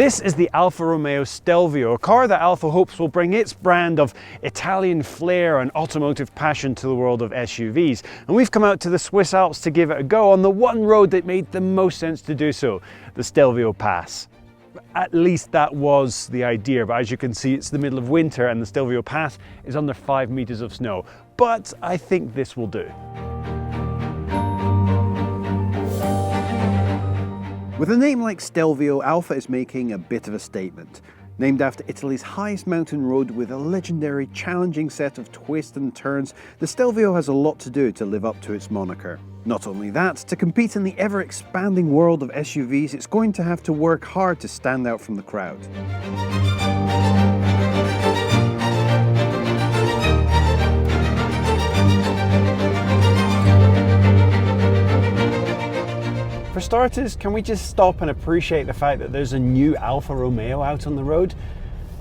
This is the Alfa Romeo Stelvio, a car that Alfa hopes will bring its brand of Italian flair and automotive passion to the world of SUVs. And we've come out to the Swiss Alps to give it a go on the one road that made the most sense to do so, the Stelvio Pass. At least that was the idea, but as you can see, it's the middle of winter and the Stelvio Pass is under 5 meters of snow. But I think this will do. With a name like Stelvio, Alfa is making a bit of a statement. Named after Italy's highest mountain road with a legendary, challenging set of twists and turns, the Stelvio has a lot to do to live up to its moniker. Not only that, to compete in the ever-expanding world of SUVs, it's going to have to work hard to stand out from the crowd. For starters, can we just stop and appreciate the fact that there's a new Alfa Romeo out on the road?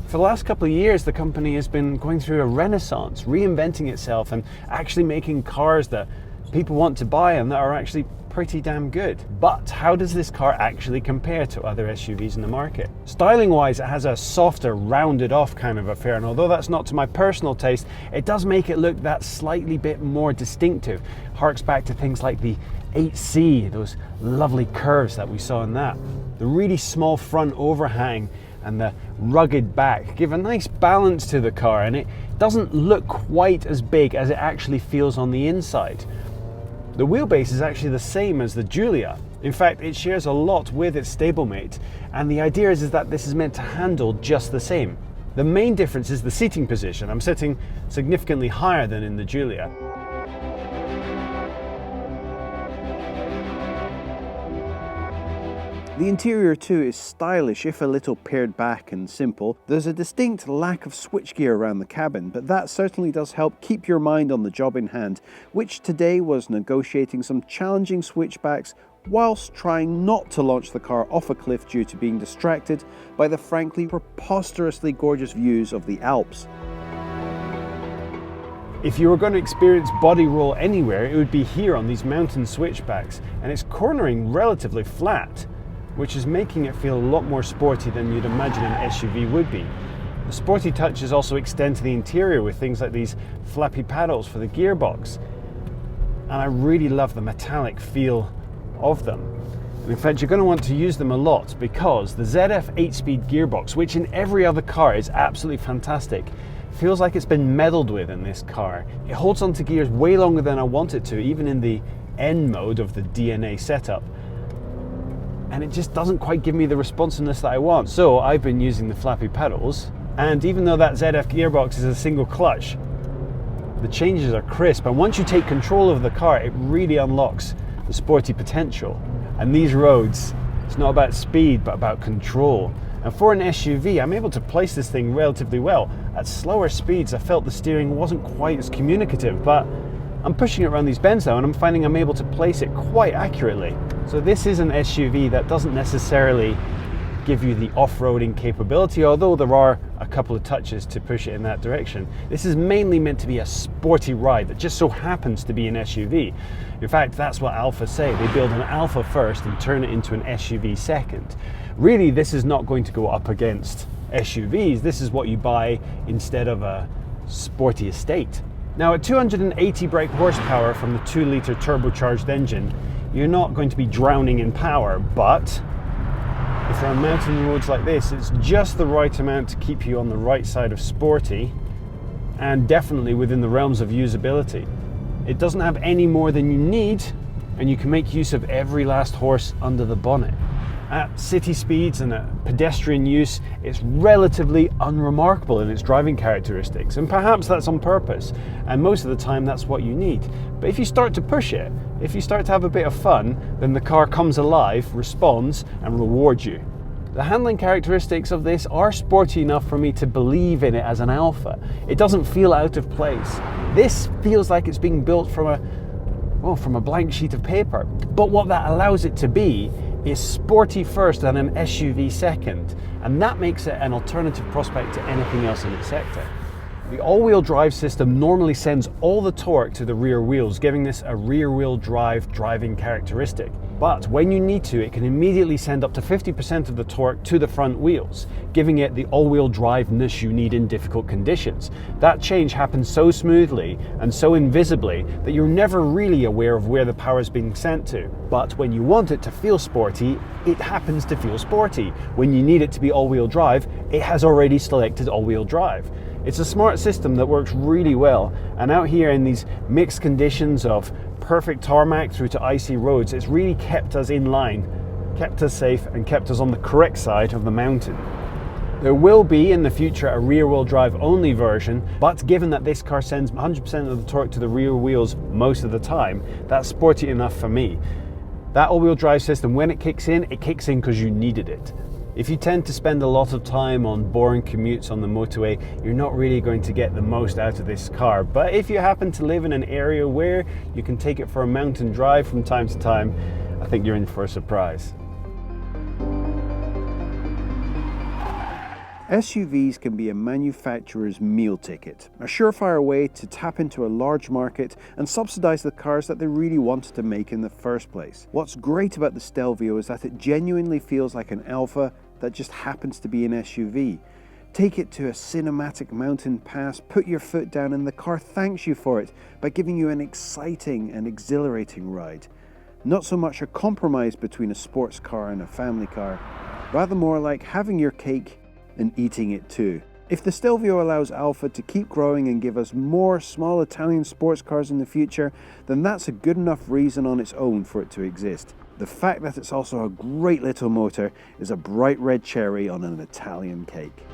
For the last couple of years, the company has been going through a renaissance, reinventing itself and actually making cars that people want to buy and that are actually pretty damn good. But how does this car actually compare to other SUVs in the market? Styling-wise, it has a softer, rounded off kind of affair, and although that's not to my personal taste, it does make it look that slightly bit more distinctive. Harks back to things like the 8C, those lovely curves that we saw in that. The really small front overhang and the rugged back give a nice balance to the car, and it doesn't look quite as big as it actually feels on the inside. The wheelbase is actually the same as the Giulia. In fact, it shares a lot with its stablemate, and the idea is that this is meant to handle just the same. The main difference is the seating position. I'm sitting significantly higher than in the Giulia. The interior too is stylish, if a little pared back and simple. There's a distinct lack of switchgear around the cabin, but that certainly does help keep your mind on the job in hand, which today was negotiating some challenging switchbacks whilst trying not to launch the car off a cliff due to being distracted by the frankly preposterously gorgeous views of the Alps. If you were going to experience body roll anywhere, it would be here on these mountain switchbacks, and it's cornering relatively flat, which is making it feel a lot more sporty than you'd imagine an SUV would be. The sporty touches also extend to the interior with things like these flappy paddles for the gearbox. And I really love the metallic feel of them. And in fact, you're going to want to use them a lot because the ZF 8-speed gearbox, which in every other car is absolutely fantastic, feels like it's been meddled with in this car. It holds onto gears way longer than I want it to, even in the N mode of the DNA setup. And it just doesn't quite give me the responsiveness that I want. So I've been using the flappy pedals, and even though that ZF gearbox is a single clutch, the changes are crisp, and once you take control of the car, it really unlocks the sporty potential. And these roads, it's not about speed, but about control. And for an SUV, I'm able to place this thing relatively well. At slower speeds, I felt the steering wasn't quite as communicative, but I'm pushing it around these bends now, and I'm finding I'm able to place it quite accurately. So this is an SUV that doesn't necessarily give you the off-roading capability, although there are a couple of touches to push it in that direction. This is mainly meant to be a sporty ride that just so happens to be an SUV. In fact, that's what Alfa say. They build an Alfa first and turn it into an SUV second. Really, this is not going to go up against SUVs. This is what you buy instead of a sporty estate. Now, at 280 brake horsepower from the 2-litre turbocharged engine, you're not going to be drowning in power, but if you're on mountain roads like this, it's just the right amount to keep you on the right side of sporty and definitely within the realms of usability. It doesn't have any more than you need, and you can make use of every last horse under the bonnet. At city speeds and at pedestrian use, it's relatively unremarkable in its driving characteristics, and perhaps that's on purpose, and most of the time that's what you need. But if you start to push it, if you start to have a bit of fun, then the car comes alive, responds, and rewards you. The handling characteristics of this are sporty enough for me to believe in it as an Alfa. It doesn't feel out of place. This feels like it's being built from a blank sheet of paper. But what that allows it to be is sporty first and an SUV second, and that makes it an alternative prospect to anything else in its sector. The all-wheel drive system normally sends all the torque to the rear wheels, giving this a rear-wheel drive driving characteristic. But when you need to, it can immediately send up to 50% of the torque to the front wheels, giving it the all-wheel drive-ness you need in difficult conditions. That change happens so smoothly and so invisibly that you're never really aware of where the power is being sent to. But when you want it to feel sporty, it happens to feel sporty. When you need it to be all-wheel drive, it has already selected all-wheel drive. It's a smart system that works really well, and out here in these mixed conditions of perfect tarmac through to icy roads, it's really kept us in line, kept us safe, and kept us on the correct side of the mountain. There will be in the future a rear-wheel drive only version, but given that this car sends 100% of the torque to the rear wheels most of the time, that's sporty enough for me. That all-wheel drive system, when it kicks in because you needed it. If you tend to spend a lot of time on boring commutes on the motorway, you're not really going to get the most out of this car. But if you happen to live in an area where you can take it for a mountain drive from time to time, I think you're in for a surprise. SUVs can be a manufacturer's meal ticket, a surefire way to tap into a large market and subsidize the cars that they really wanted to make in the first place. What's great about the Stelvio is that it genuinely feels like an Alfa that just happens to be an SUV. Take it to a cinematic mountain pass, put your foot down, and the car thanks you for it by giving you an exciting and exhilarating ride. Not so much a compromise between a sports car and a family car, rather more like having your cake and eating it too. If the Stelvio allows Alfa to keep growing and give us more small Italian sports cars in the future, then that's a good enough reason on its own for it to exist. The fact that it's also a great little motor is a bright red cherry on an Italian cake.